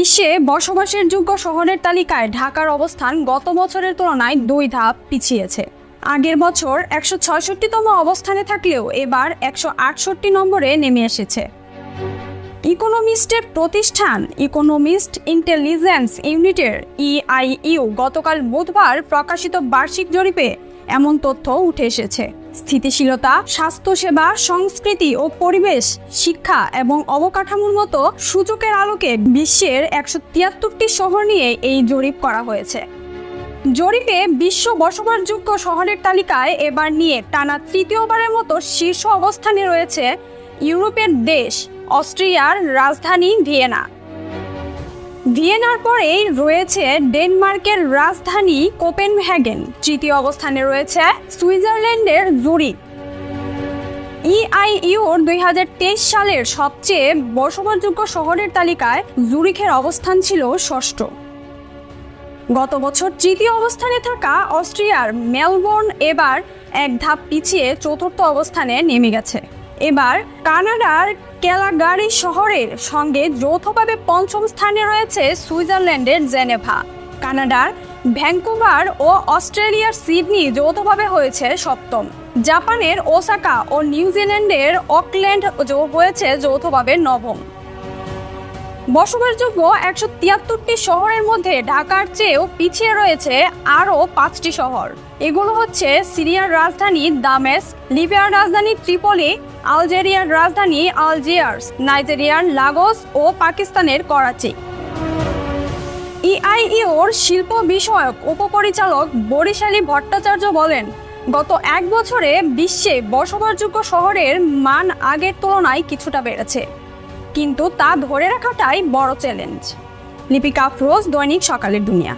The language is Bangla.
বিশ্বে বসবাসের যোগ্য শহরের তালিকায় ঢাকার অবস্থান গত বছরের তুলনায় 2 ধাপ পিছিয়েছে। আগের বছর 166তম অবস্থানে থাকলেও এবার 168 নম্বরে নেমে এসেছে। ইকোনমিস্টের প্রতিষ্ঠান ইকোনমিস্ট ইন্টেলিজেন্স ইউনিটের EIU গতকাল বুধবার প্রকাশিত বার্ষিক জরিপে এমন তথ্য উঠে এসেছে। স্থিতিশীলতা, স্বাস্থ্যসেবা, সংস্কৃতি ও পরিবেশ, শিক্ষা এবং অবকাঠামোর মতো সূচকের আলোকে বিশ্বের 173টি শহর নিয়ে এই জরিপ করা হয়েছে। জরিপে বিশ্ব বসবাসযোগ্য শহরের তালিকায় এবার নিয়ে টানা তৃতীয়বারের মতো শীর্ষ অবস্থানে রয়েছে ইউরোপের দেশ অস্ট্রিয়ার রাজধানী ভিয়েনা। ভিয়েনার পরেই রয়েছে ডেনমার্কের রাজধানী কোপেনহেগেন। তৃতীয় অবস্থানে রয়েছে সুইজারল্যান্ডের জুরিখ। EIUর 2023 সালের সবচেয়ে বসবাসযোগ্য শহরের তালিকায় জুরিখের অবস্থান ছিল ষষ্ঠ। গত বছর তৃতীয় অবস্থানে থাকা অস্ট্রিয়ার মেলবোর্ন এবার এক ধাপ পিছিয়ে চতুর্থ অবস্থানে নেমে গেছে। এবার কানাডার ক্যালাগারি শহরের সঙ্গে যৌথভাবে পঞ্চম স্থানে রয়েছে সুইজারল্যান্ডের জেনেভা। কানাডার ভ্যাঙ্কুভার ও অস্ট্রেলিয়ার সিডনি যৌথভাবে হয়েছে সপ্তম। জাপানের ওসাকা ও নিউজিল্যান্ডের অকল্যান্ড হয়েছে যৌথভাবে নবম। বসবাসযোগ্য 173টি শহরের মধ্যে ঢাকার চেয়েও পিছিয়ে রয়েছে আরও 5টি শহর। এগুলো হচ্ছে সিরিয়ার রাজধানী দামেস্ক, লিবিয়ার রাজধানী ত্রিপলি, আলজেরিয়ার রাজধানী আলজিয়ার্স, নাইজেরিয়ার লাগোস ও পাকিস্তানের করাচি। EIUর শিল্প বিষয়ক উপপরিচালক বরিশালী ভট্টাচার্য বলেন, গত 1 বছরে বিশ্বে বসবাসযোগ্য শহরের মান আগের তুলনায় কিছুটা বেড়েছে, কিন্তু তা ধরে রাখাটাই বড় চ্যালেঞ্জ। লিপিকা আফরোজ, দৈনিক সকালের দুনিয়া।